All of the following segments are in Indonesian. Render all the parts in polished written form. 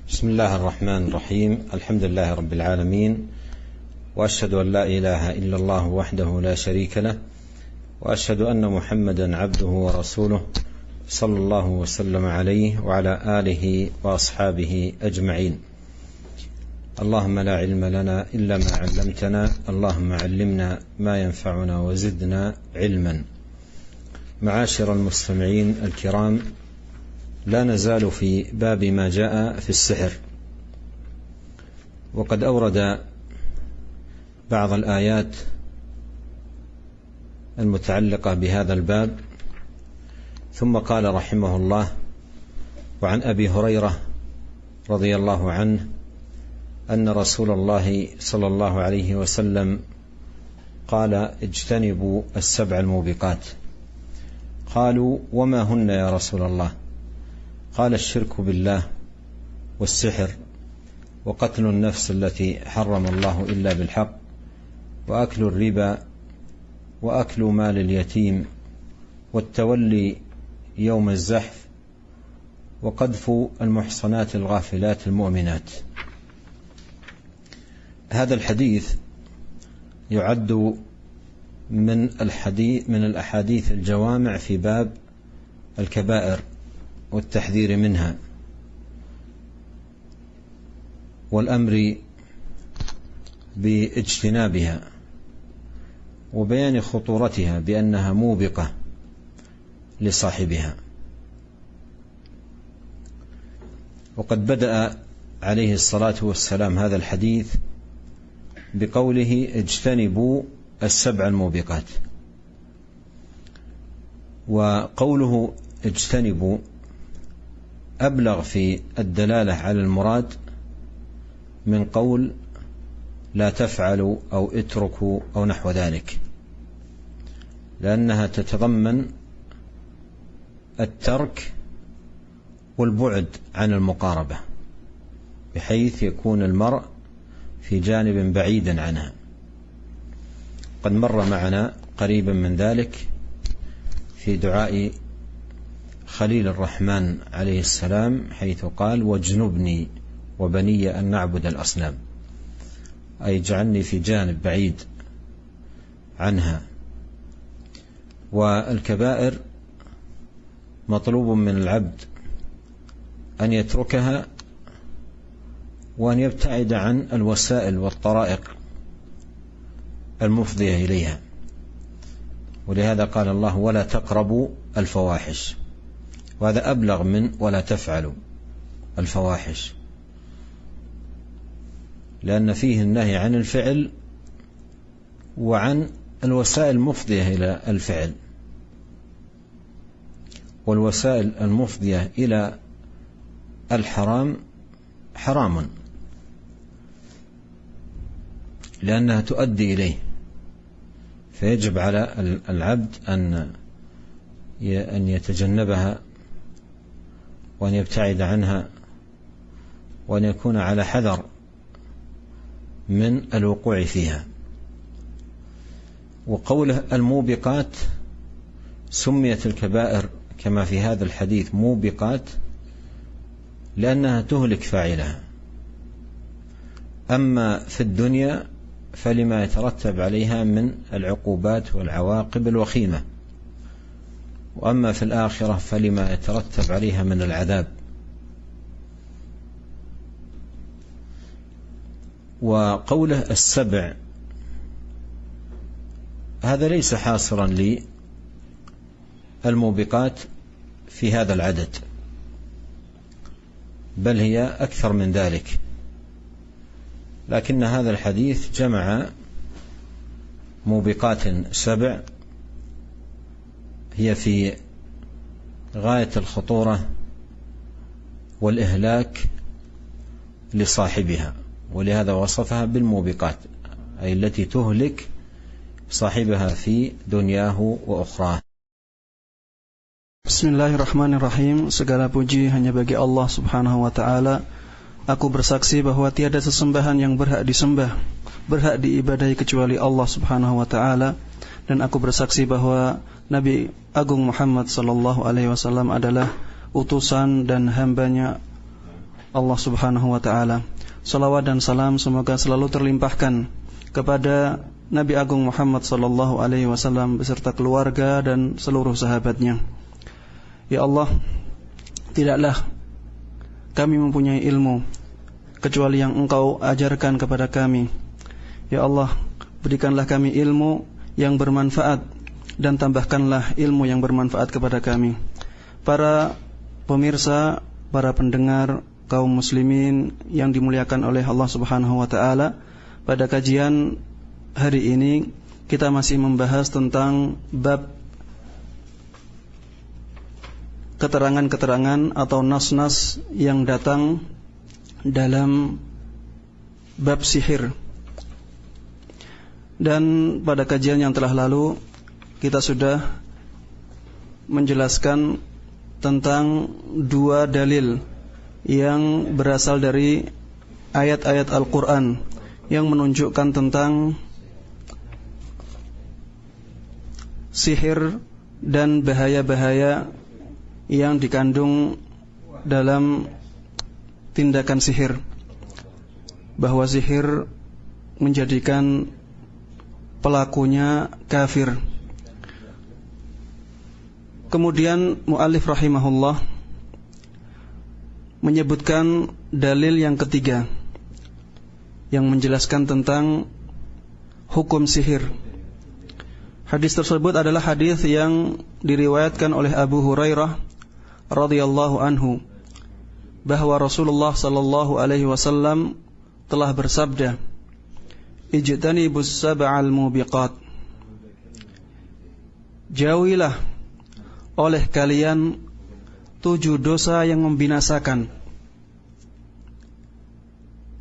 بسم الله الرحمن الرحيم. الحمد لله رب العالمين، وأشهد أن لا إله إلا الله وحده لا شريك له، وأشهد أن محمدا عبده ورسوله صلى الله وسلم عليه وعلى آله وأصحابه أجمعين. اللهم لا علم لنا إلا ما علمتنا، اللهم علمنا ما ينفعنا وزدنا علما. معاشر المستمعين الكرام، لا نزال في باب ما جاء في السحر، وقد أورد بعض الآيات المتعلقة بهذا الباب، ثم قال رحمه الله: وعن أبي هريرة رضي الله عنه أن رسول الله صلى الله عليه وسلم قال: اجتنبوا السبع الموبقات. قالوا: وما هن يا رسول الله؟ قال: الشرك بالله، والسحر، وقتل النفس التي حرم الله إلا بالحق، وأكل الربا، وأكل مال اليتيم، والتولي يوم الزحف، وقذف المحصنات الغافلات المؤمنات. هذا الحديث يعد من الأحاديث الجوامع في باب الكبائر والتحذير منها، والأمر باجتنابها، وبيان خطورتها بأنها موبقة لصاحبها. وقد بدأ عليه الصلاة والسلام هذا الحديث بقوله: اجتنبوا السبع الموبقات. وقوله اجتنبوا أبلغ في الدلالة على المراد من قول لا تفعلوا أو اتركوا أو نحو ذلك، لأنها تتضمن الترك والبعد عن المقاربة، بحيث يكون المرء في جانب بعيد عنها. قد مر معنا قريبا من ذلك في دعاء خليل الرحمن عليه السلام، حيث قال: واجنبني وبني أن نعبد الأصنام، أي اجعلني في جانب بعيد عنها. والكبائر مطلوب من العبد أن يتركها، وأن يبتعد عن الوسائل والطرائق المفضية إليها. ولهذا قال الله: ولا تقربوا الفواحش، وهذا أبلغ من ولا تفعلوا الفواحش، لأن فيه النهي عن الفعل وعن الوسائل المفضية إلى الفعل. والوسائل المفضية إلى الحرام حرام، لأنها تؤدي إليه، فيجب على العبد أن يتجنبها، وأن يبتعد عنها، وأن يكون على حذر من الوقوع فيها. وقوله الموبقات، سميت الكبائر كما في هذا الحديث موبقات لأنها تهلك فاعلها. أما في الدنيا فلما يترتب عليها من العقوبات والعواقب الوخيمة، وأما في الآخرة فلما يترتب عليها من العذاب. وقوله السبع، هذا ليس حاصرا للموبقات في هذا العدد، بل هي أكثر من ذلك، لكن هذا الحديث جمع موبقات سبع هي في غاية الخطورة والإهلاك لصاحبها، ولهذا وصفها بالموبقات، أي التي تهلك صاحبها في دنياه وأخراه. Bismillahirrahmanirrahim. Segala puji hanya bagi Allah Subhanahu wa ta'ala. Aku bersaksi bahwa tiada sesembahan yang berhak disembah, berhak diibadahi kecuali Allah Subhanahu wa ta'ala. Dan aku bersaksi bahwa Nabi Agung Muhammad sallallahu alaihi wasallam adalah utusan dan hambanya Allah Subhanahu wa taala. Salawat dan salam semoga selalu terlimpahkan kepada Nabi Agung Muhammad sallallahu alaihi wasallam beserta keluarga dan seluruh sahabatnya. Ya Allah, tidaklah kami mempunyai ilmu kecuali yang Engkau ajarkan kepada kami. Ya Allah, berikanlah kami ilmu yang bermanfaat dan tambahkanlah ilmu yang bermanfaat kepada kami. Para pemirsa, para pendengar, kaum muslimin yang dimuliakan oleh Allah Subhanahu wa taala, pada kajian hari ini kita masih membahas tentang bab keterangan-keterangan atau nas-nas yang datang dalam bab sihir. Dan pada kajian yang telah lalu kita sudah menjelaskan tentang dua dalil yang berasal dari ayat-ayat Al-Quran yang menunjukkan tentang sihir dan bahaya-bahaya yang dikandung dalam tindakan sihir, bahwa sihir menjadikan pelakunya kafir. Kemudian mu'allif rahimahullah menyebutkan dalil yang ketiga yang menjelaskan tentang hukum sihir. Hadis tersebut adalah hadis yang diriwayatkan oleh Abu Hurairah radhiyallahu anhu, bahwa Rasulullah sallallahu alaihi wasallam telah bersabda, "Ijtanibus sab'al mubiqat." Jauhilah oleh kalian 7 dosa yang membinasakan.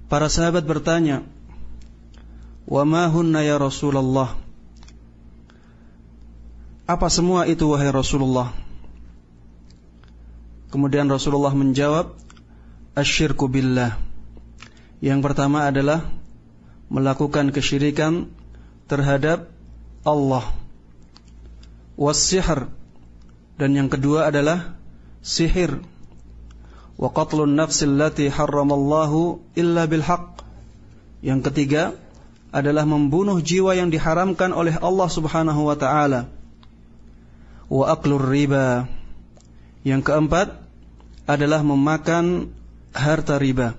Para sahabat bertanya, "Wa ma hunna ya Rasulullah?" Apa semua itu wahai Rasulullah? Kemudian Rasulullah menjawab, "Asyirku billah." Yang pertama adalah melakukan kesyirikan terhadap Allah. Was-sihr, dan yang kedua adalah sihir. Wa qatlun nafsil lati harramallahu illa bil haqq. Yang ketiga adalah membunuh jiwa yang diharamkan oleh Allah Subhanahu wa taala. Wa aklur riba. Yang keempat adalah memakan harta riba.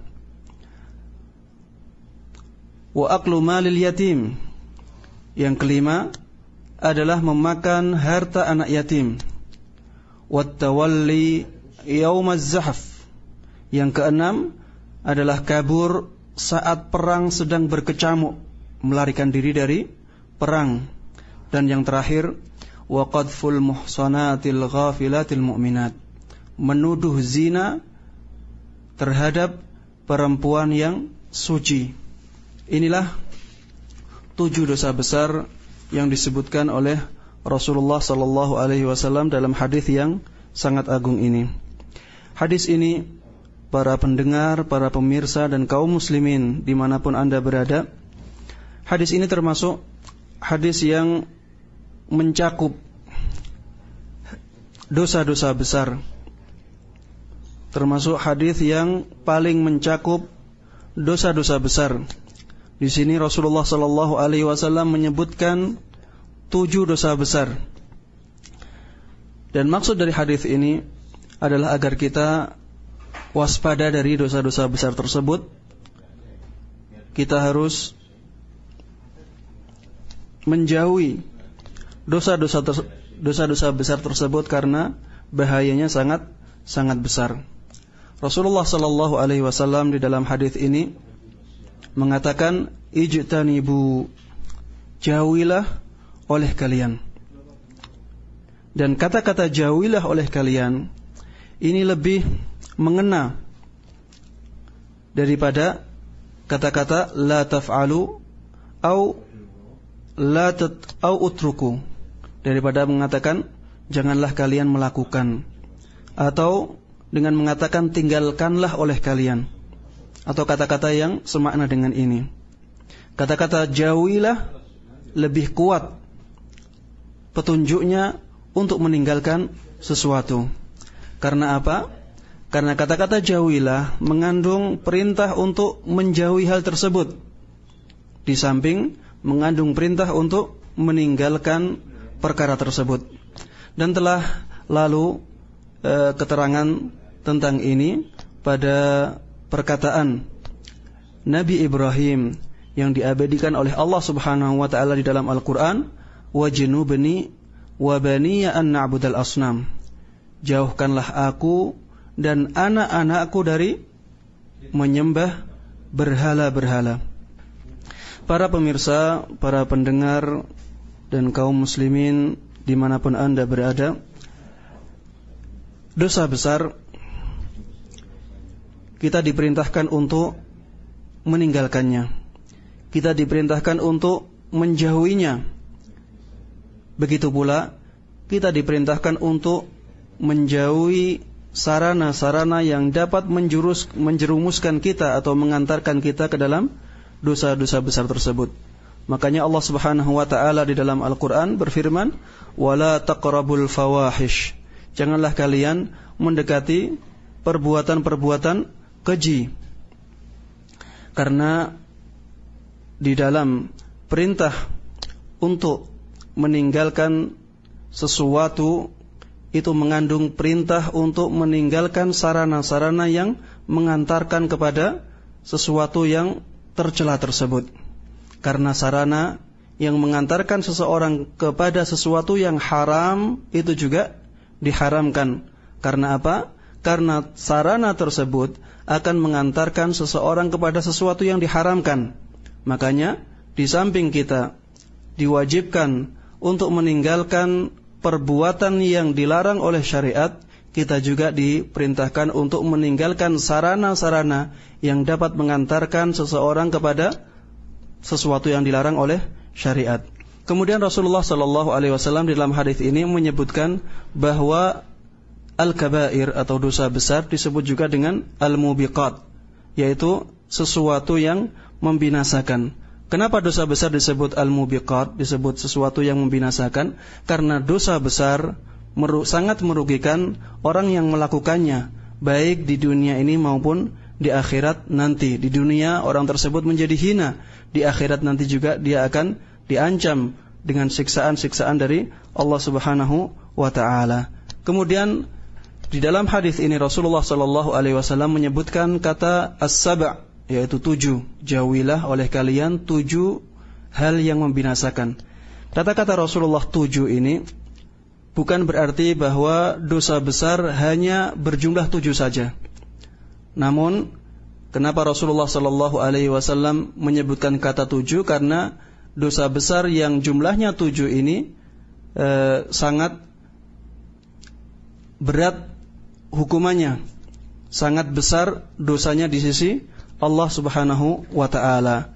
Wa aklu malil yatim. Yang kelima adalah memakan harta anak yatim. Wattawalli yaumaz zahf. Yang keenam adalah kabur saat perang sedang berkecamuk, melarikan diri dari perang. Dan yang terakhir, wa qadful muhsanatil ghafilatil mu'minat, menuduh zina terhadap perempuan yang suci. Inilah 7 dosa besar yang disebutkan oleh Rasulullah sallallahu alaihi wasallam dalam hadis yang sangat agung ini. Hadis ini, para pendengar, para pemirsa dan kaum muslimin dimanapun Anda berada, hadis ini termasuk hadis yang mencakup dosa-dosa besar. Termasuk hadis yang paling mencakup dosa-dosa besar. Di sini Rasulullah sallallahu alaihi wasallam menyebutkan 7 dosa besar. Dan maksud dari hadis ini adalah agar kita waspada dari dosa-dosa besar tersebut. Kita harus menjauhi dosa-dosa besar tersebut karena bahayanya sangat besar. Rasulullah sallallahu alaihi wasallam di dalam hadis ini mengatakan, "Ijtanibu," jauhilah oleh kalian. Dan kata-kata jauhilah oleh kalian ini lebih mengena daripada kata-kata la taf'alu au utruku, daripada mengatakan janganlah kalian melakukan, atau dengan mengatakan tinggalkanlah oleh kalian, atau kata-kata yang semakna dengan ini. Kata-kata jauhilah lebih kuat petunjuknya untuk meninggalkan sesuatu. Karena apa? Karena kata-kata jauhilah mengandung perintah untuk menjauhi hal tersebut, di samping mengandung perintah untuk meninggalkan perkara tersebut. Dan telah lalu keterangan tentang ini pada perkataan Nabi Ibrahim yang diabadikan oleh Allah Subhanahu wa taala di dalam Al-Qur'an, wajnubni wa baniya an na'budal asnam. Jauhkanlah aku dan anak-anakku dari menyembah berhala-berhala. Para pemirsa, para pendengar dan kaum muslimin dimanapun Anda berada, dosa besar kita diperintahkan untuk meninggalkannya. Kita diperintahkan untuk menjauhinya. Begitu pula kita diperintahkan untuk menjauhi sarana-sarana yang dapat menjerumuskan kita atau mengantarkan kita ke dalam dosa-dosa besar tersebut. Makanya Allah Subhanahu wa taala di dalam Al-Qur'an berfirman, "Wala taqrabul fawahish." Janganlah kalian mendekati perbuatan-perbuatan keji. Karena di dalam perintah untuk meninggalkan sesuatu itu mengandung perintah untuk meninggalkan sarana-sarana yang mengantarkan kepada sesuatu yang tercela tersebut. Karena sarana yang mengantarkan seseorang kepada sesuatu yang haram itu juga diharamkan. Karena apa? Karena sarana tersebut akan mengantarkan seseorang kepada sesuatu yang diharamkan. Makanya di samping kita diwajibkan untuk meninggalkan perbuatan yang dilarang oleh syariat, kita juga diperintahkan untuk meninggalkan sarana-sarana yang dapat mengantarkan seseorang kepada sesuatu yang dilarang oleh syariat. Kemudian Rasulullah SAW di dalam hadis ini menyebutkan bahwa al-kabair atau dosa besar disebut juga dengan al-mubiqat, yaitu sesuatu yang membinasakan. Kenapa dosa besar disebut al-mubiqat, disebut sesuatu yang membinasakan? Karena dosa besar sangat merugikan orang yang melakukannya, baik di dunia ini maupun di akhirat nanti. Di dunia orang tersebut menjadi hina, di akhirat nanti juga dia akan diancam dengan siksaan-siksaan dari Allah Subhanahu wa taala. Kemudian di dalam hadis ini Rasulullah SAW menyebutkan kata as-sab', yaitu 7. Jauhilah oleh kalian 7 hal yang membinasakan. Kata-kata Rasulullah 7 ini bukan berarti bahwa dosa besar hanya berjumlah 7 saja. Namun kenapa Rasulullah SAW menyebutkan kata 7? Karena dosa besar yang jumlahnya 7 ini sangat berat hukumannya, sangat besar dosanya di sisi Allah Subhanahu wa ta'ala.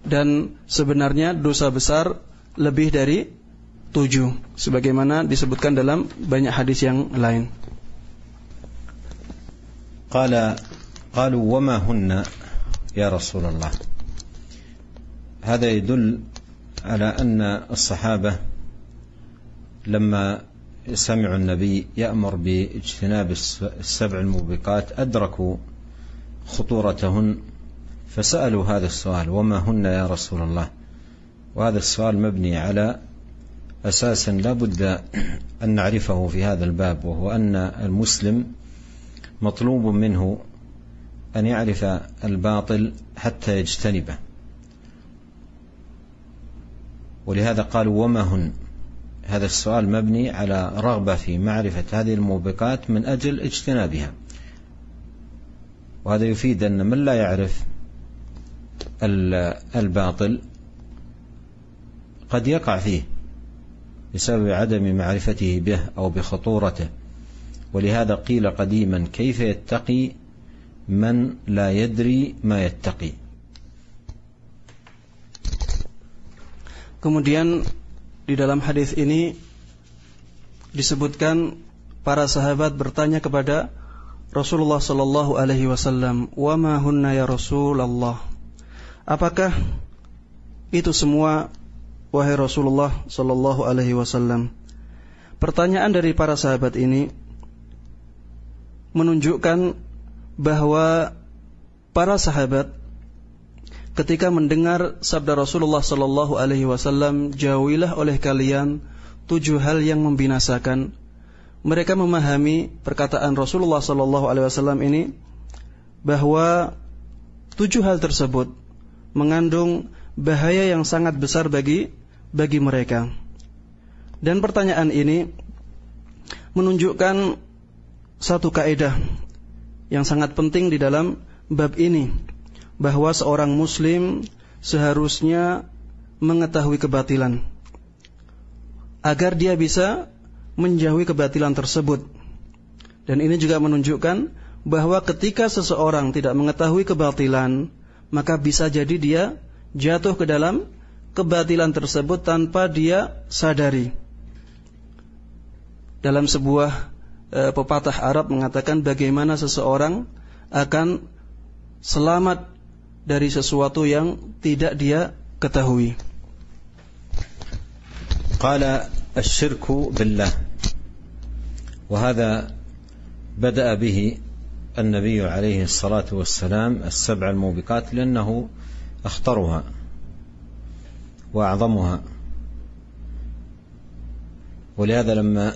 Dan sebenarnya dosa besar lebih dari 7, sebagaimana disebutkan dalam banyak hadis yang lain. قالوا وما هن يا رسول الله. هذا يدل على أن الصحابة لما سمعوا النبي يأمر باجتناب السبع الموبقات أدركوا خطورتهن فسألوا هذا السؤال وما هن يا رسول الله. وهذا السؤال مبني على أساس لا بد أن نعرفه في هذا الباب، وهو أن المسلم مطلوب منه أن يعرف الباطل حتى يجتنبه. ولهذا قالوا وما هن. هذا السؤال مبني على رغبة في معرفة هذه الموبقات من أجل اجتنابها. وهذا يفيد أن من لا يعرف الباطل قد يقع فيه بسبب عدم معرفته به أو بخطورته. ولهذا قيل قديما كيف يتقي من لا يدري ما يتقي. Kemudian di dalam hadis ini disebutkan para sahabat bertanya kepada Rasulullah sallallahu alaihi wasallam, "Wa ma hunna ya Rasulullah?" Apakah itu semua wahai Rasulullah sallallahu alaihi wasallam? Pertanyaan dari para sahabat ini menunjukkan bahwa para sahabat ketika mendengar sabda Rasulullah sallallahu alaihi wasallam, jauhilah oleh kalian 7 hal yang membinasakan, mereka memahami perkataan Rasulullah sallallahu alaihi wasallam ini bahwa 7 hal tersebut mengandung bahaya yang sangat besar bagi mereka. Dan pertanyaan ini menunjukkan satu kaidah yang sangat penting di dalam bab ini, bahwa seorang muslim seharusnya mengetahui kebatilan agar dia bisa menjauhi kebatilan tersebut. Dan ini juga menunjukkan bahwa ketika seseorang tidak mengetahui kebatilan, maka bisa jadi dia jatuh ke dalam kebatilan tersebut tanpa dia sadari. Dalam sebuah pepatah Arab mengatakan bagaimana seseorang akan selamat dari sesuatu yang tidak dia ketahui. قال الشرك بالله، وهذا بدأ به النبي عليه الصلاة والسلام 7 الموبقات لأنه أخطرها وأعظمها. ولهذا لما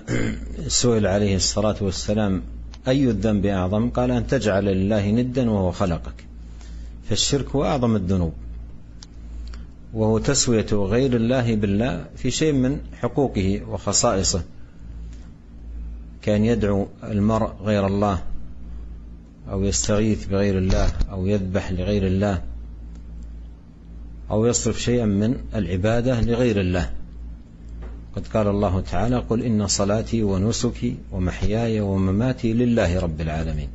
سئل عليه الصلاة والسلام أي الذنب أعظم، قال أن تجعل لله ندا وهو خلقك. فالشرك هو أعظم الذنوب، وهو تسوية غير الله بالله في شيء من حقوقه وخصائصه، كان يدعو المرء غير الله، أو يستغيث بغير الله، أو يذبح لغير الله، أو يصرف شيئا من العبادة لغير الله. قد قال الله تعالى: قل إن صلاتي ونسكي ومحياي ومماتي لله رب العالمين.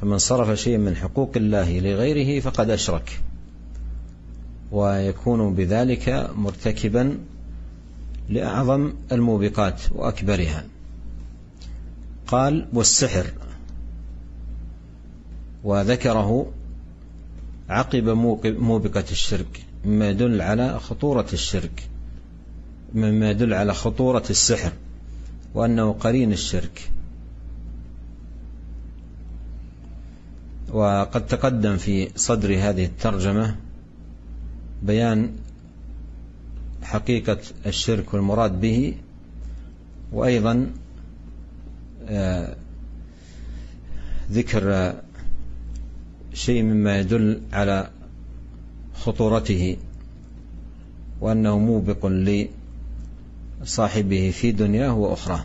فمن صرف شيئا من حقوق الله لغيره فقد أشرك، ويكون بذلك مرتكبا لأعظم الموبقات وأكبرها. قال: والسحر، وذكره عقب موبقة الشرك، مما يدل على خطورة الشرك، مما يدل على خطورة السحر وأنه قرين الشرك. وقد تقدم في صدر هذه الترجمة بيان حقيقة الشرك والمراد به، وأيضا ذكر شيء مما يدل على خطورته وأنه موبق لصاحبه في دنياه وأخراه.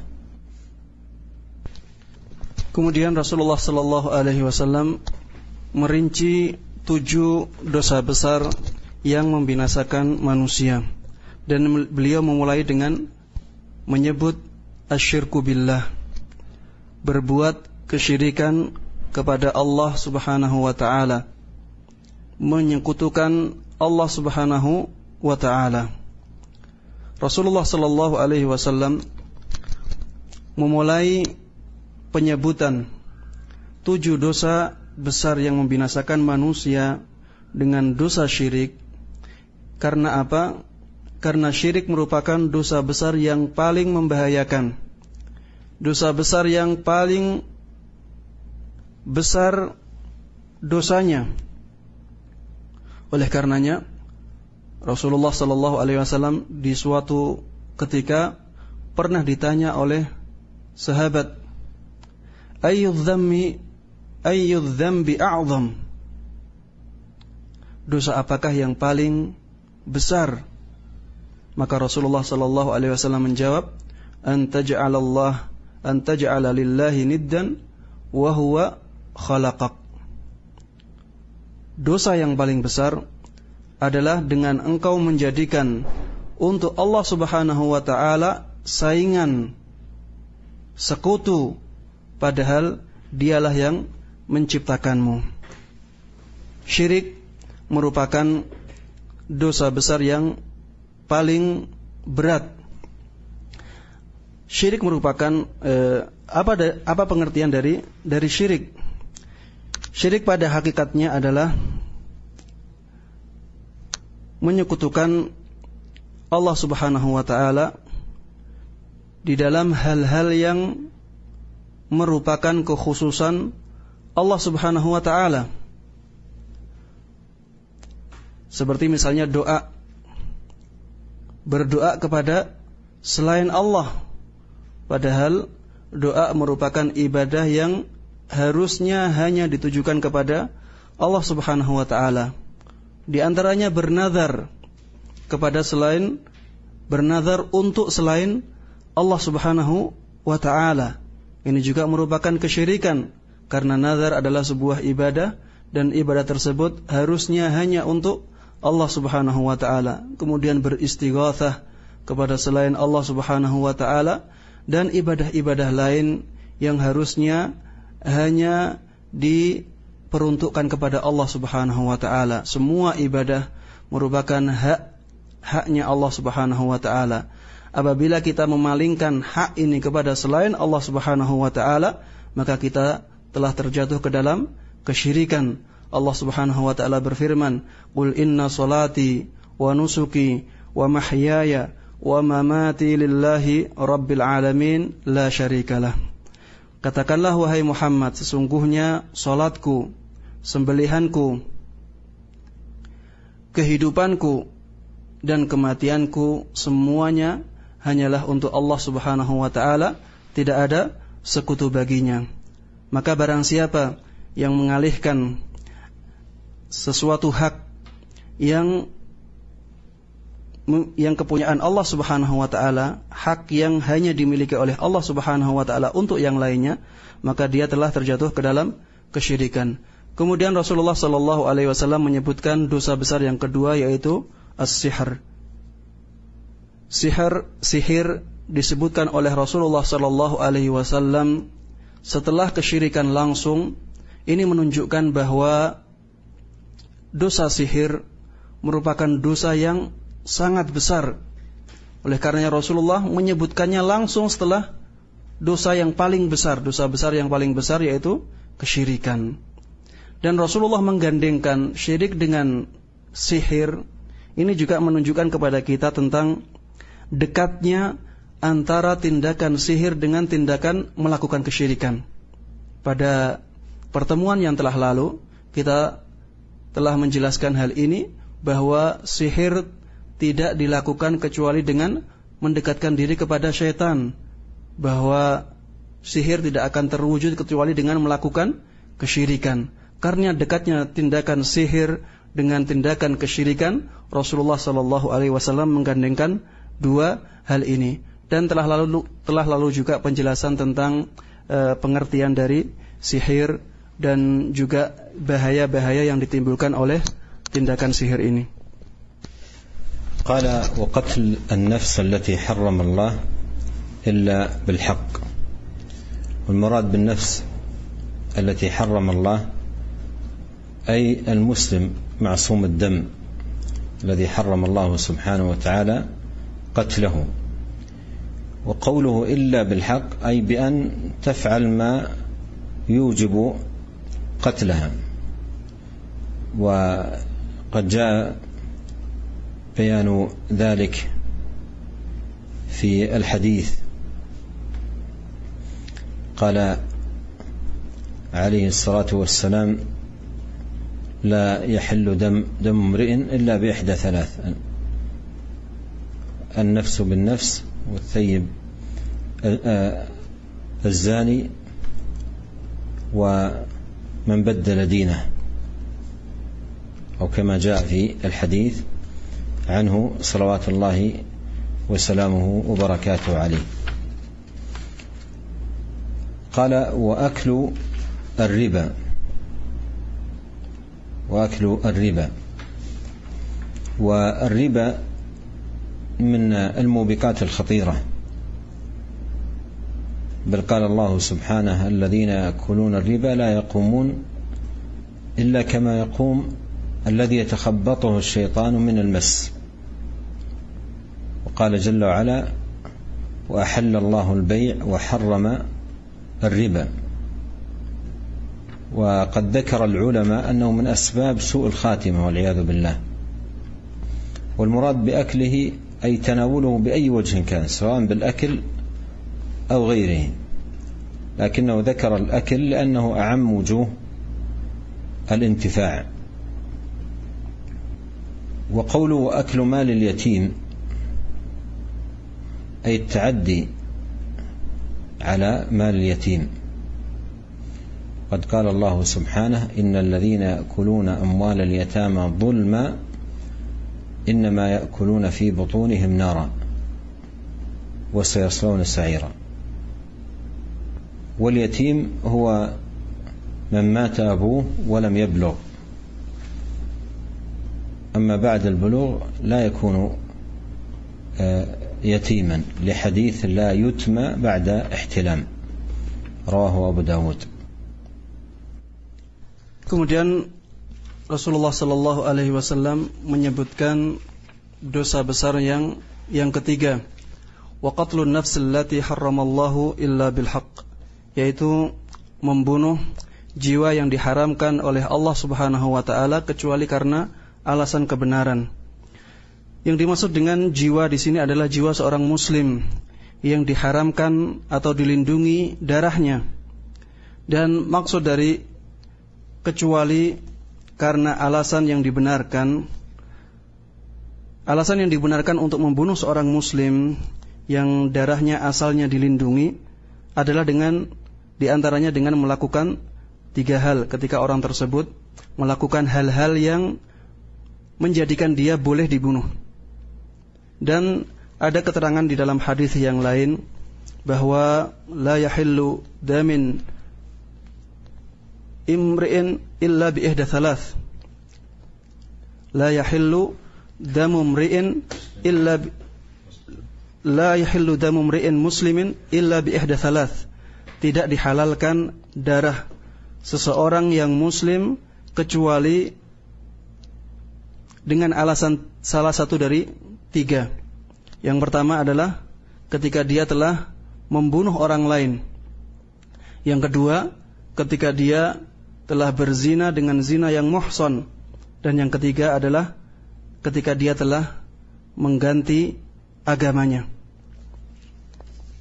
Kemudian Rasulullah sallallahu alaihi wasallam merinci 7 dosa besar yang membinasakan manusia, dan beliau memulai dengan menyebut asyirku billah, berbuat kesyirikan kepada Allah Subhanahu wa taala, menyekutukan Allah Subhanahu wa taala. Rasulullah sallallahu alaihi wasallam memulai penyebutan 7 dosa besar yang membinasakan manusia dengan dosa syirik. Karena apa? Karena syirik merupakan dosa besar yang paling membahayakan, dosa besar yang paling besar dosanya. Oleh karenanya Rasulullah sallallahu alaihi wasallam di suatu ketika pernah ditanya oleh sahabat, ayyudz dzambi a'zam, dosa apakah yang paling besar? Maka Rasulullah sallallahu alaihi wasallam menjawab, an taj'ala lillahi niddan wa huwa khalaqak. Dosa yang paling besar adalah dengan engkau menjadikan untuk Allah Subhanahu wa taala saingan, sekutu, padahal dialah yang menciptakanmu. Syirik merupakan dosa besar yang paling berat. Syirik merupakan apa pengertian dari syirik? Syirik pada hakikatnya adalah menyekutukan Allah Subhanahu wa taala di dalam hal-hal yang merupakan kekhususan Allah Subhanahu wa ta'ala. Seperti misalnya doa, berdoa kepada selain Allah, padahal doa merupakan ibadah yang harusnya hanya ditujukan kepada Allah Subhanahu wa ta'ala. Di antaranya bernazar kepada selain, bernazar untuk selain Allah Subhanahu wa ta'ala. Ini juga merupakan kesyirikan, karena nazar adalah sebuah ibadah, dan ibadah tersebut harusnya hanya untuk Allah Subhanahu wa ta'ala. Kemudian beristighatsah kepada selain Allah Subhanahu wa ta'ala, dan ibadah-ibadah lain yang harusnya hanya diperuntukkan kepada Allah Subhanahu wa ta'ala. Semua ibadah merupakan haknya Allah Subhanahu wa ta'ala. Apabila kita memalingkan hak ini kepada selain Allah Subhanahu wa ta'ala, maka kita telah terjatuh ke dalam kesyirikan. Allah Subhanahu wa ta'ala berfirman, "Qul inna salati wa nusuki wa mahyaya wa mamati lillahi rabbil alamin la syarikalah." Katakanlah wahai Muhammad, sesungguhnya salatku, sembelihanku, kehidupanku dan kematianku semuanya hanyalah untuk Allah Subhanahu wa ta'ala, tidak ada sekutu baginya. Maka barang siapa yang mengalihkan sesuatu hak yang kepunyaan Allah Subhanahu wa ta'ala, hak yang hanya dimiliki oleh Allah Subhanahu wa ta'ala untuk yang lainnya, maka dia telah terjatuh ke dalam kesyirikan. Kemudian Rasulullah sallallahu alaihi wasallam menyebutkan dosa besar yang kedua, yaitu as-sihr. Sihir disebutkan oleh Rasulullah sallallahu alaihi wasallam setelah kesyirikan langsung. Ini menunjukkan bahwa dosa sihir merupakan dosa yang sangat besar. Oleh karenanya Rasulullah menyebutkannya langsung setelah dosa yang paling besar, dosa besar yang paling besar, yaitu kesyirikan. Dan Rasulullah menggandengkan syirik dengan sihir. Ini juga menunjukkan kepada kita tentang dekatnya antara tindakan sihir dengan tindakan melakukan kesyirikan. Pada pertemuan yang telah lalu, kita telah menjelaskan hal ini, bahwa sihir tidak dilakukan kecuali dengan mendekatkan diri kepada syaitan, bahwa sihir tidak akan terwujud kecuali dengan melakukan kesyirikan. Karena dekatnya tindakan sihir dengan tindakan kesyirikan, Rasulullah sallallahu alaihi wasallam menggandengkan dua hal ini. Dan telah lalu juga penjelasan tentang pengertian dari sihir dan juga bahaya-bahaya yang ditimbulkan oleh tindakan sihir ini. Qala wa qatl an-nafs allati harrama Allah illa bil haqq. Wal murad bin nafs allati harrama Allah ay al-muslim ma'sum ad-dam alladhi harrama Allah subhanahu wa ta'ala qatluhu. Wa qawluhu illa bil haqq ay bi an taf'al ma yujibu قتلها. وقد جاء بيان ذلك في الحديث. قال عليه الصلاة والسلام: لا يحل دم امرئ إلا بإحدى ثلاث: النفس بالنفس، والثيب الزاني، ومن بدل دينه، أو كما جاء في الحديث عنه صلوات الله وسلامه وبركاته عليه. قال: وأكل الربا. والربا من الموبقات الخطيرة، بل قال الله سبحانه: الذين يأكلون الربا لا يقومون إلا كما يقوم الذي يتخبطه الشيطان من المس. وقال جل وعلا: وأحل الله البيع وحرم الربا. وقد ذكر العلماء أنه من أسباب سوء الخاتمة والعياذ بالله. والمراد بأكله أي تناوله بأي وجه كان، سواء بالأكل أو غيره. لكنه ذكر الأكل لأنه أعم وجوه الانتفاع. وقوله أكل مال اليتيم أي التعدي على مال اليتيم. قد قال الله سبحانه: إن الذين يأكلون أموال اليتامى ظلما إنما يأكلون في بطونهم نارا وسيصلون سعيرا. واليتيم هو من مات أبوه ولم يبلغ، أما بعد البلوغ لا يكون يتيما، لحديث لا يتم بعد احتلام، رواه أبو داود. Kemudian Rasulullah Sallallahu Alaihi Wasallam menyebutkan dosa besar yang ketiga, wa qatlun nafsil lati harramallahu illa bil haqq, yaitu membunuh jiwa yang diharamkan oleh Allah Subhanahu wa taala kecuali karena alasan kebenaran. Yang dimaksud dengan jiwa di sini adalah jiwa seorang muslim yang diharamkan atau dilindungi darahnya. Dan maksud dari kecuali karena alasan yang dibenarkan untuk membunuh seorang muslim yang darahnya asalnya dilindungi adalah diantaranya dengan melakukan 3 hal. Ketika orang tersebut melakukan hal-hal yang menjadikan dia boleh dibunuh. Dan ada keterangan di dalam hadis yang lain bahwa la yahillu damin imri'in illa bi ihda thalath. La yahillu damu imri'in muslimin illa bi ihda thalath. Tidak dihalalkan darah seseorang yang muslim kecuali dengan alasan salah satu dari 3. Yang pertama adalah ketika dia telah membunuh orang lain. Yang kedua, ketika dia telah berzina dengan zina yang muhsan. Dan yang ketiga adalah ketika dia telah mengganti agamanya.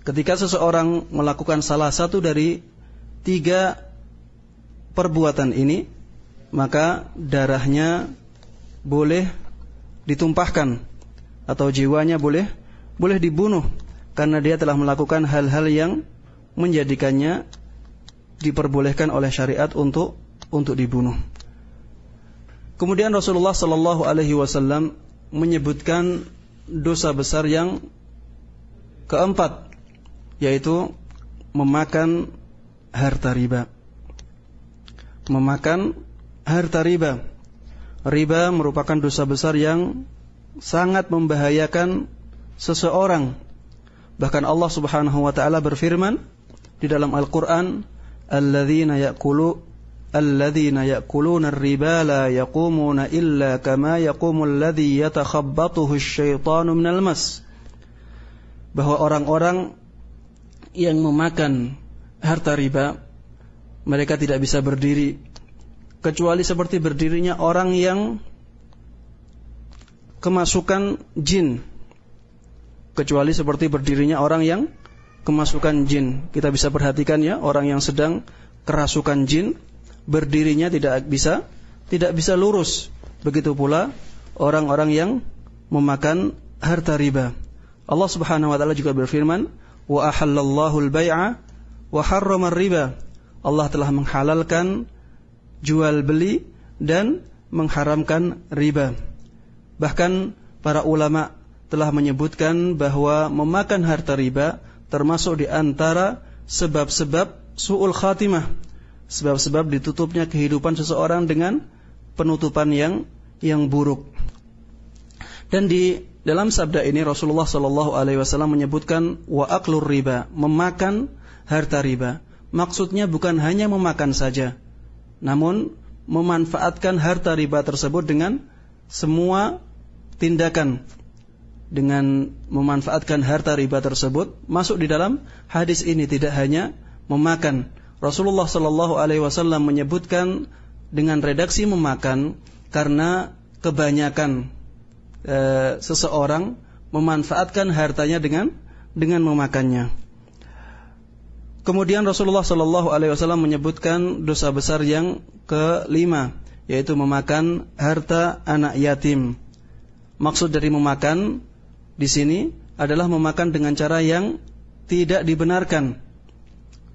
Ketika seseorang melakukan salah satu dari 3 perbuatan ini, maka darahnya boleh ditumpahkan atau jiwanya boleh dibunuh karena dia telah melakukan hal-hal yang menjadikannya diperbolehkan oleh syariat untuk dibunuh. Kemudian Rasulullah Sallallahu Alaihi Wasallam menyebutkan dosa besar yang keempat, yaitu memakan harta riba. Memakan harta riba. Riba merupakan dosa besar yang sangat membahayakan seseorang. Bahkan Allah Subhanahu wa taala berfirman di dalam Al-Qur'an, alladzina ya'kuluna ar-riba la yaqumuna illa kama yaqumul ladzi yatakhabbathu asy-syaitanu minal mas. Bahwa orang-orang yang memakan harta riba, mereka tidak bisa berdiri kecuali seperti berdirinya orang yang kemasukan jin. Kecuali seperti berdirinya orang yang kemasukan jin. Kita bisa perhatikan ya, orang yang sedang kerasukan jin, berdirinya tidak bisa lurus. Begitu pula orang-orang yang memakan harta riba. Allah Subhanahu wa taala juga berfirman, wa ahallallahu al-bai'a wa harrama ar-riba. Allah telah menghalalkan jual beli dan mengharamkan riba. Bahkan para ulama telah menyebutkan bahwa memakan harta riba termasuk di antara sebab-sebab su'ul khatimah, sebab-sebab ditutupnya kehidupan seseorang dengan penutupan yang buruk. Dan di dalam sabda ini Rasulullah Sallallahu Alaihi Wasallam menyebutkan wa aklur riba, memakan harta riba. Maksudnya bukan hanya memakan saja, namun memanfaatkan harta riba tersebut dengan semua tindakan. Dengan memanfaatkan harta riba tersebut masuk di dalam hadis ini, tidak hanya memakan. Rasulullah Sallallahu Alaihi Wasallam menyebutkan dengan redaksi memakan karena kebanyakan seseorang memanfaatkan hartanya dengan memakannya. Kemudian Rasulullah sallallahu alaihi wasallam menyebutkan dosa besar yang kelima, yaitu memakan harta anak yatim. Maksud dari memakan di sini adalah memakan dengan cara yang tidak dibenarkan.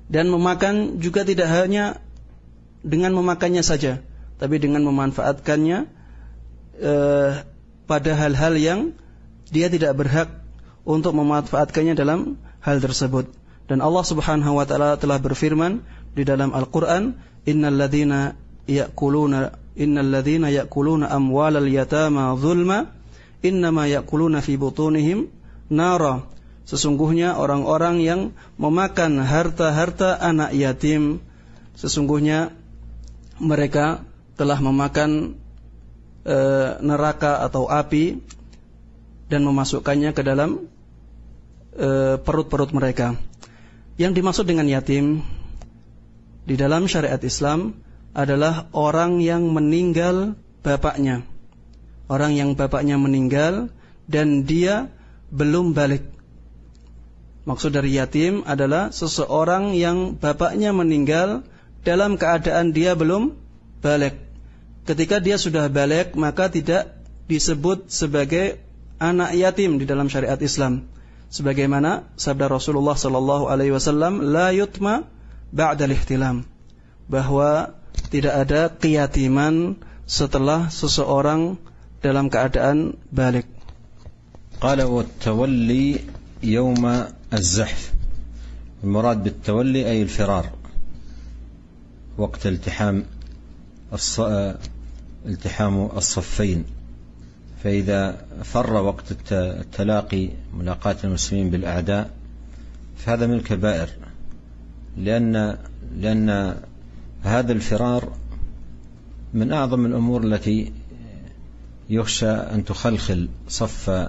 Dan memakan juga tidak hanya dengan memakannya saja, tapi dengan memanfaatkannya pada hal-hal yang dia tidak berhak untuk memanfaatkannya dalam hal tersebut. Dan Allah Subhanahu wa taala telah berfirman di dalam Al-Qur'an, innal ladzina ya'kuluna amwalal yatama zulma innama ya'kuluna fi butunihim nara. Sesungguhnya orang-orang yang memakan harta-harta anak yatim, sesungguhnya mereka telah memakan neraka atau api dan memasukkannya ke dalam perut-perut mereka. Yang dimaksud dengan yatim di dalam syariat Islam adalah orang yang meninggal bapaknya. Orang yang bapaknya meninggal dan dia belum balik. Maksud dari yatim adalah seseorang yang bapaknya meninggal dalam keadaan dia belum balik. Ketika dia sudah balik, maka tidak disebut sebagai anak yatim di dalam syariat Islam. Sebagaimana sabda Rasulullah sallallahu alaihi wasallam, la yutma ba'dal ihtilam, bahwa tidak ada keyatiman setelah seseorang dalam keadaan balik. Qala wa tawalli yawma az-zahf. المراد بالتولي أي الفرار وقت التحام الصفين. فإذا فر وقت التلاقي ملاقاة المسلمين بالأعداء فهذا من الكبائر، لأن هذا الفرار من أعظم الأمور التي يخشى أن تخلخل صف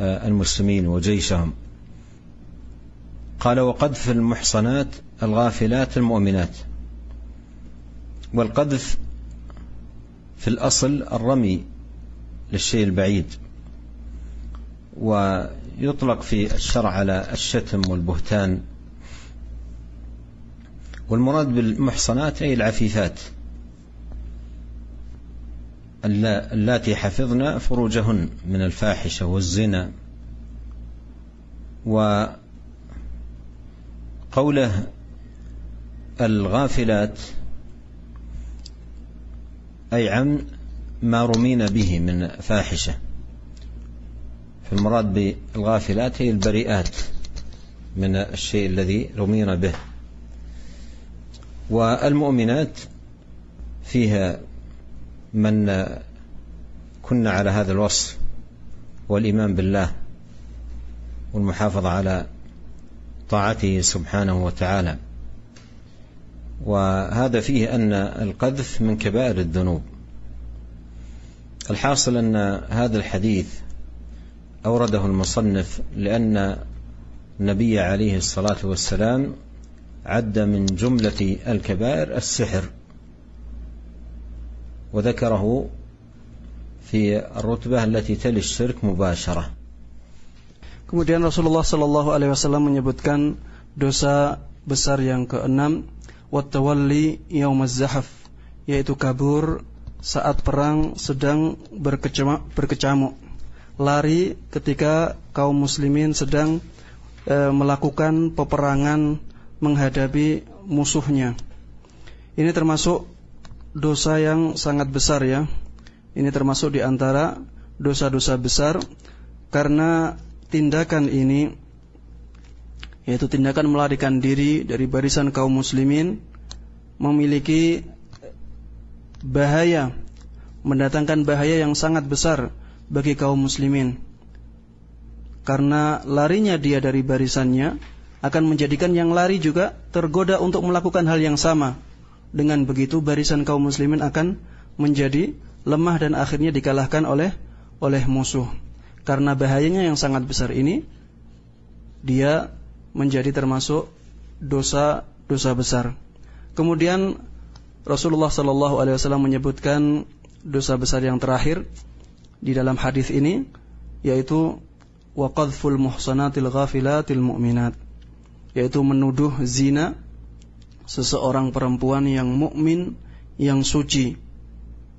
المسلمين وجيشهم. قال وقذف المحصنات الغافلات المؤمنات. والقذف في الأصل الرمي للشيء البعيد، ويطلق في الشرع على الشتم والبهتان. والمراد بالمحصنات أي العفيفات اللاتي حفظن فروجهن من الفاحشة والزنا. وقوله الغافلات أي عن ما رمين به من فاحشة، فالمراد بالغافلات هي البريئات من الشيء الذي رمين به. والمؤمنات فيها من كنا على هذا الوصف والإيمان بالله والمحافظة على طاعته سبحانه وتعالى. وهذا فيه أن القذف من كبائر الذنوب. الحاصل أن هذا الحديث أورده المصنف لأن النبي عليه الصلاة والسلام عد من جملة الكبائر السحر، وذكره في الرتبة التي تلي الشرك مباشرة. Kemudian Rasulullah sallallahu alaihi wasallam menyebutkan dosa besar yang keenam, wattawalli yaumaz zahaf, yaitu kabur saat perang sedang berkecamuk, lari ketika kaum muslimin sedang melakukan peperangan menghadapi musuhnya. Ini termasuk dosa yang sangat besar ya. Ini termasuk di antara dosa-dosa besar, karena tindakan ini, yaitu tindakan melarikan diri dari barisan kaum muslimin, memiliki bahaya, mendatangkan bahaya yang sangat besar bagi kaum muslimin. Karena larinya dia dari barisannya akan menjadikan yang lari juga tergoda untuk melakukan hal yang sama. Dengan begitu barisan kaum muslimin akan menjadi lemah dan akhirnya dikalahkan oleh musuh. Karena bahayanya yang sangat besar ini, dia menjadi termasuk dosa besar. Kemudian Rasulullah sallallahu alaihi wasallam menyebutkan dosa besar yang terakhir di dalam hadis ini, yaitu wa qadhful muhsanatil ghafilatil mu'minat, yaitu menuduh zina seseorang perempuan yang mukmin, yang suci,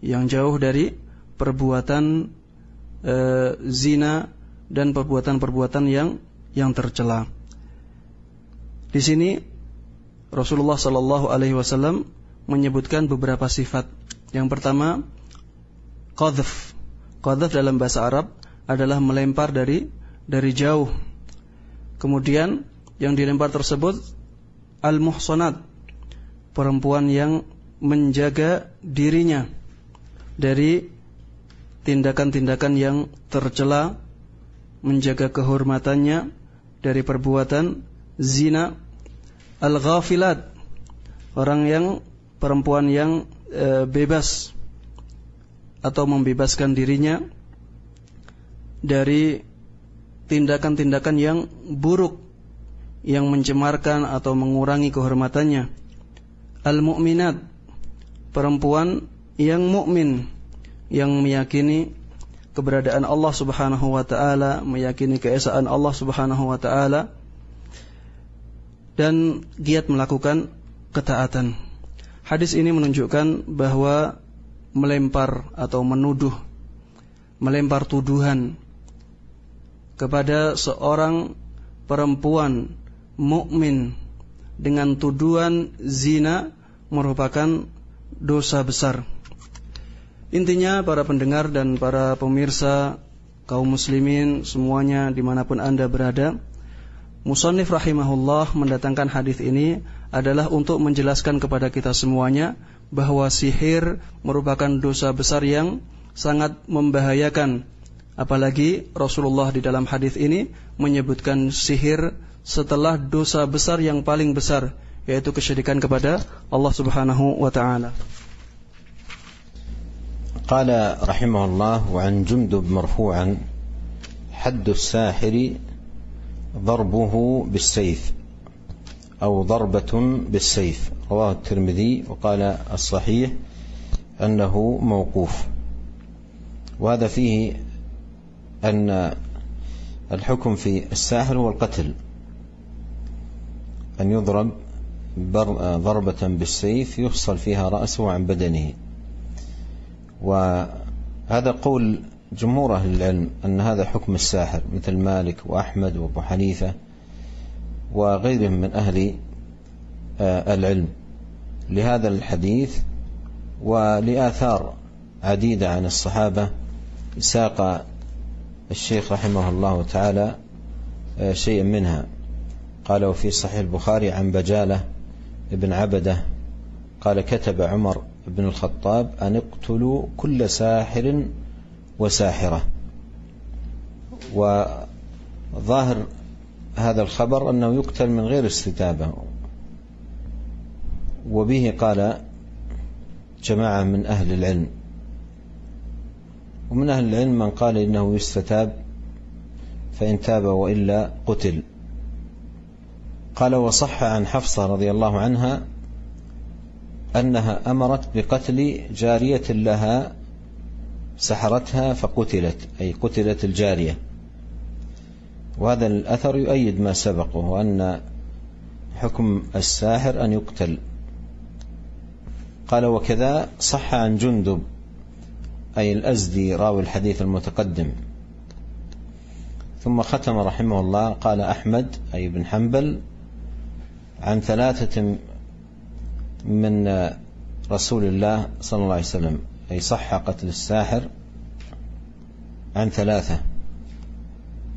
yang jauh dari perbuatan zina dan perbuatan-perbuatan yang tercela. Di sini Rasulullah sallallahu alaihi wasallam menyebutkan beberapa sifat. Yang pertama, qadhf. Qadhf dalam bahasa Arab adalah melempar dari jauh. Kemudian yang dilempar tersebut al-muhsanat, perempuan yang menjaga dirinya dari tindakan-tindakan yang tercela, menjaga kehormatannya dari perbuatan zina. Al-ghafilat, perempuan yang bebas atau membebaskan dirinya dari tindakan-tindakan yang buruk yang mencemarkan atau mengurangi kehormatannya. Al-mu'minat, perempuan yang mukmin, yang meyakini keberadaan Allah Subhanahu wa taala, meyakini keesaan Allah Subhanahu wa taala, dan giat melakukan ketaatan. Hadis ini menunjukkan bahwa melempar atau menuduh, melempar tuduhan kepada seorang perempuan mukmin dengan tuduhan zina merupakan dosa besar. Intinya, para pendengar dan para pemirsa kaum muslimin semuanya dimanapun Anda berada, Musannif rahimahullah mendatangkan hadis ini adalah untuk menjelaskan kepada kita semuanya bahwa sihir merupakan dosa besar yang sangat membahayakan. Apalagi Rasulullah di dalam hadis ini menyebutkan sihir setelah dosa besar yang paling besar, yaitu kesyirikan kepada Allah Subhanahu wa taala. Qala rahimahullah wa an Jundub marfu'an haddu as-sahiri darbuhu bis-sayf أو ضربة بالسيف. رواه الترمذي وقال الصحيح أنه موقوف. وهذا فيه أن الحكم في الساحر هو القتل، أن يضرب ضربة بالسيف يفصل فيها رأسه عن بدنه. وهذا قول جمهور أهل العلم أن هذا حكم الساحر، مثل مالك وأحمد وأبو حنيفة وغيرهم من أهل العلم، لهذا الحديث ولآثار عديدة عن الصحابة. ساق الشيخ رحمه الله تعالى شيئا منها. قال وفي صحيح البخاري عن بجالة ابن عبدة قال كتب عمر بن الخطاب أن اقتلوا كل ساحر وساحرة. وظاهر هذا الخبر أنه يقتل من غير استتابة، وبه قال جماعة من أهل العلم. ومن أهل العلم من قال إنه يستتاب، فإن تاب وإلا قتل. قال وصح عن حفصة رضي الله عنها أنها أمرت بقتل جارية لها سحرتها فقتلت، أي قتلت الجارية. وهذا الأثر يؤيد ما سبقه، وأن حكم الساحر أن يقتل. قال وكذا صح عن جندب أي الأزدي راوي الحديث المتقدم. ثم ختم رحمه الله قال أحمد أي بن حنبل عن 3 من رسول الله صلى الله عليه وسلم، أي صح قتل الساحر عن 3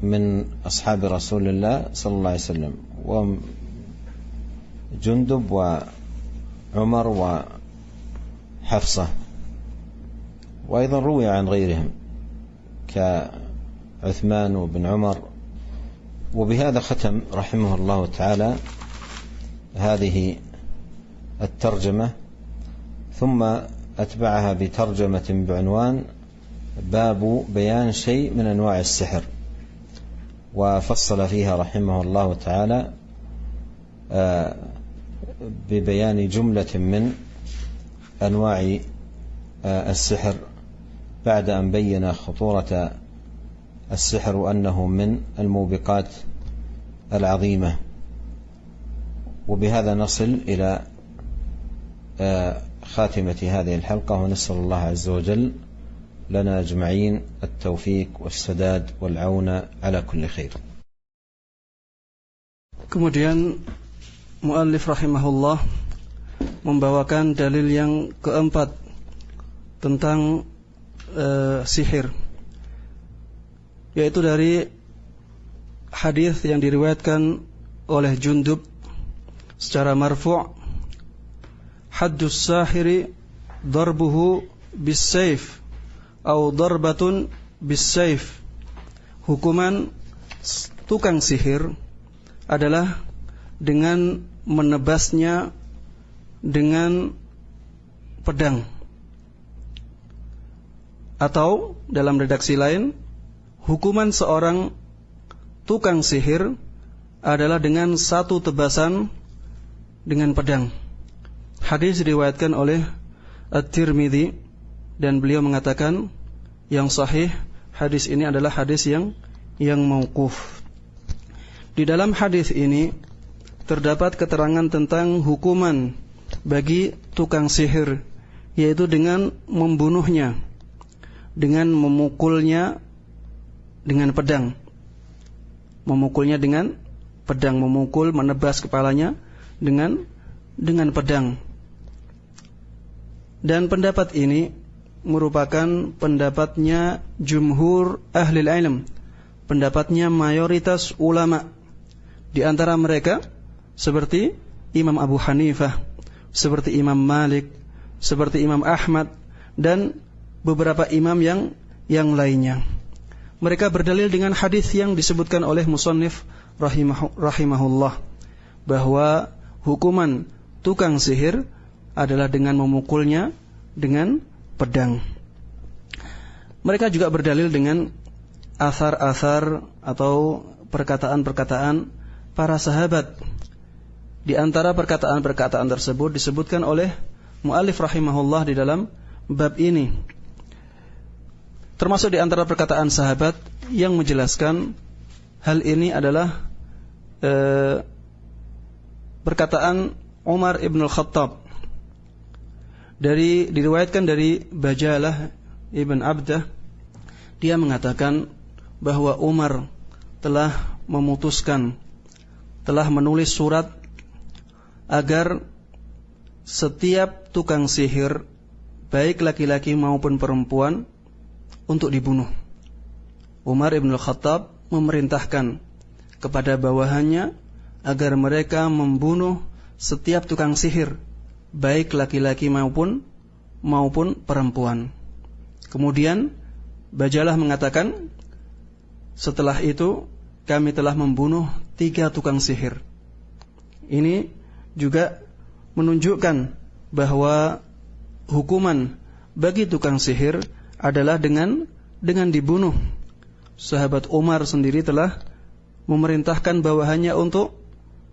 من أصحاب رسول الله صلى الله عليه وسلم، وجندب وعمر وحفصة. وأيضا روي عن غيرهم كعثمان وابن عمر. وبهذا ختم رحمه الله تعالى هذه الترجمة، ثم أتبعها بترجمة بعنوان باب بيان شيء من أنواع السحر، وفصل فيها رحمه الله تعالى ببيان جملة من أنواع السحر، بعد أن بين خطورة السحر وأنه من الموبقات العظيمة. وبهذا نصل إلى خاتمة هذه الحلقة، ونسأل الله عز وجل لنا أجمعين التوفيق والسداد والعون على كل خير. Kemudian muallif rahimahullah membawakan dalil yang keempat tentang sihir, yaitu dari hadis yang diriwayatkan oleh Jundub secara marfu', haddus sahiri darbuhu bis-sayf atau darbatun bis-sayf. Hukuman tukang sihir adalah dengan menebasnya dengan pedang, atau dalam redaksi lain, hukuman seorang tukang sihir adalah dengan satu tebasan dengan pedang. Hadis diriwayatkan oleh At-Tirmidzi dan beliau mengatakan yang sahih, hadis ini adalah hadis yang mauquf. Di dalam hadis ini terdapat keterangan tentang hukuman bagi tukang sihir, yaitu dengan membunuhnya, dengan memukulnya dengan pedang. Memukulnya dengan pedang, memukul, menebas kepalanya dengan pedang. Dan pendapat ini merupakan pendapatnya jumhur ahli ilm, pendapatnya mayoritas ulama. Di antara mereka seperti Imam Abu Hanifah, seperti Imam Malik, seperti Imam Ahmad, dan beberapa imam yang lainnya. Mereka berdalil dengan hadis yang disebutkan oleh musannif rahimahullah, bahwa hukuman tukang sihir adalah dengan memukulnya dengan pedang. Mereka juga berdalil dengan asar-asar atau perkataan-perkataan para sahabat. Di antara perkataan-perkataan tersebut disebutkan oleh muallif rahimahullah di dalam bab ini. Termasuk di antara perkataan sahabat yang menjelaskan hal ini adalah perkataan Umar ibn al-Khattab. Diriwayatkan dari Bajalah ibn Abdah, dia mengatakan bahwa Umar telah memutuskan, telah menulis surat agar setiap tukang sihir, baik laki-laki maupun perempuan, untuk dibunuh. Umar ibn al-Khattab memerintahkan kepada bawahannya agar mereka membunuh setiap tukang sihir, baik laki-laki maupun perempuan. Kemudian Bajalah mengatakan, setelah itu kami telah membunuh 3 tukang sihir. Ini juga menunjukkan bahwa hukuman bagi tukang sihir adalah dengan dibunuh. Sahabat Umar sendiri telah memerintahkan bawahannya untuk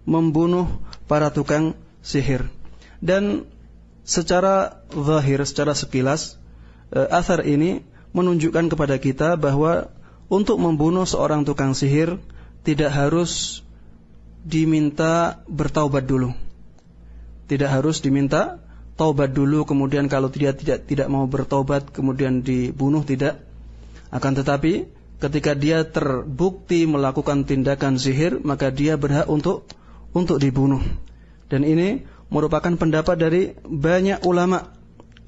membunuh para tukang sihir. Dan secara zahir, secara sekilas, athar ini menunjukkan kepada kita bahwa untuk membunuh seorang tukang sihir tidak harus diminta bertaubat dulu. Tidak harus diminta taubat dulu, kemudian kalau tidak mau bertaubat kemudian dibunuh, tidak. Akan tetapi ketika dia terbukti melakukan tindakan sihir, maka dia berhak untuk dibunuh. Dan ini merupakan pendapat dari banyak ulama.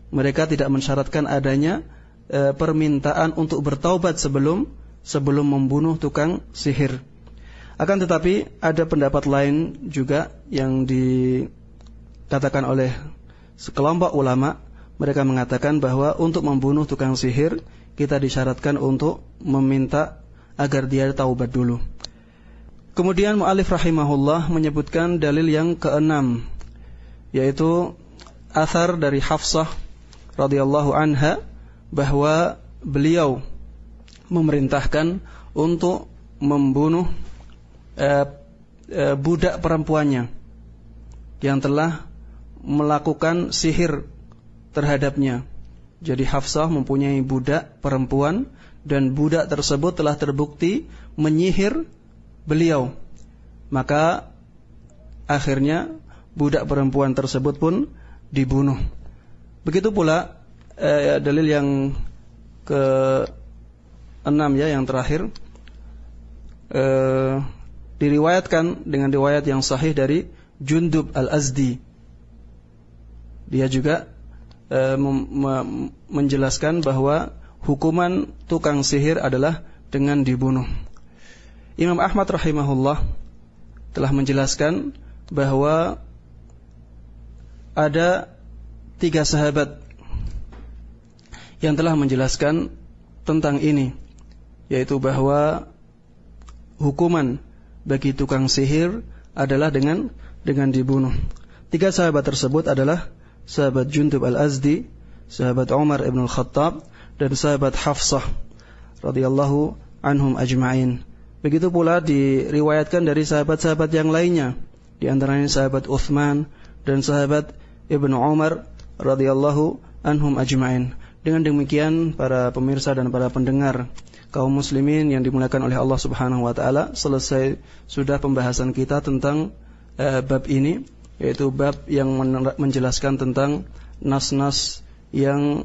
Mereka tidak mensyaratkan adanya permintaan untuk bertaubat sebelum membunuh tukang sihir. Akan tetapi ada pendapat lain juga yang dikatakan oleh sekelompok ulama. Mereka mengatakan bahwa untuk membunuh tukang sihir kita disyaratkan untuk meminta agar dia taubat dulu. Kemudian mu'allif rahimahullah menyebutkan dalil yang keenam, yaitu athar dari Hafsah radhiyallahu anha, bahwa beliau memerintahkan untuk membunuh budak perempuannya yang telah melakukan sihir terhadapnya. Jadi Hafsah mempunyai budak perempuan, dan budak tersebut telah terbukti menyihir beliau. Maka akhirnya budak perempuan tersebut pun dibunuh. Begitu pula dalil yang ke-6 yang terakhir, diriwayatkan dengan riwayat yang sahih dari Jundub Al-Azdi. Dia juga menjelaskan bahwa hukuman tukang sihir adalah dengan dibunuh. Imam Ahmad rahimahullah telah menjelaskan bahwa ada 3 sahabat yang telah menjelaskan tentang ini, yaitu bahwa hukuman bagi tukang sihir adalah dengan dibunuh. 3 sahabat tersebut adalah sahabat Jundub Al-Azdi, sahabat Umar ibn Al-Khattab, dan sahabat Hafsah radhiyallahu anhum ajma'in. Begitu pula diriwayatkan dari sahabat-sahabat yang lainnya, di antaranya sahabat Uthman dan sahabat Ibnu Umar radhiyallahu anhum ajma'in. Dengan demikian, para pemirsa dan para pendengar kaum muslimin yang dimuliakan oleh Allah Subhanahu wa taala, selesai sudah pembahasan kita tentang bab ini, yaitu bab yang menjelaskan tentang nas-nas yang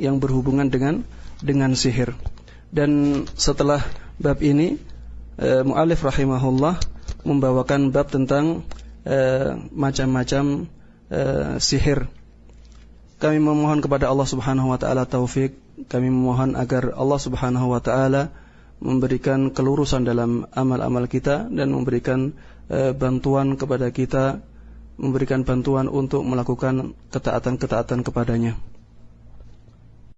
berhubungan dengan sihir. Dan setelah bab ini, mu'allif rahimahullah membawakan bab tentang macam-macam sihir. Kami memohon kepada Allah Subhanahu wa taala taufik. Kami memohon agar Allah Subhanahu wa taala memberikan kelurusan dalam amal-amal kita dan memberikan bantuan kepada kita, memberikan bantuan untuk melakukan ketaatan-ketaatan kepadanya.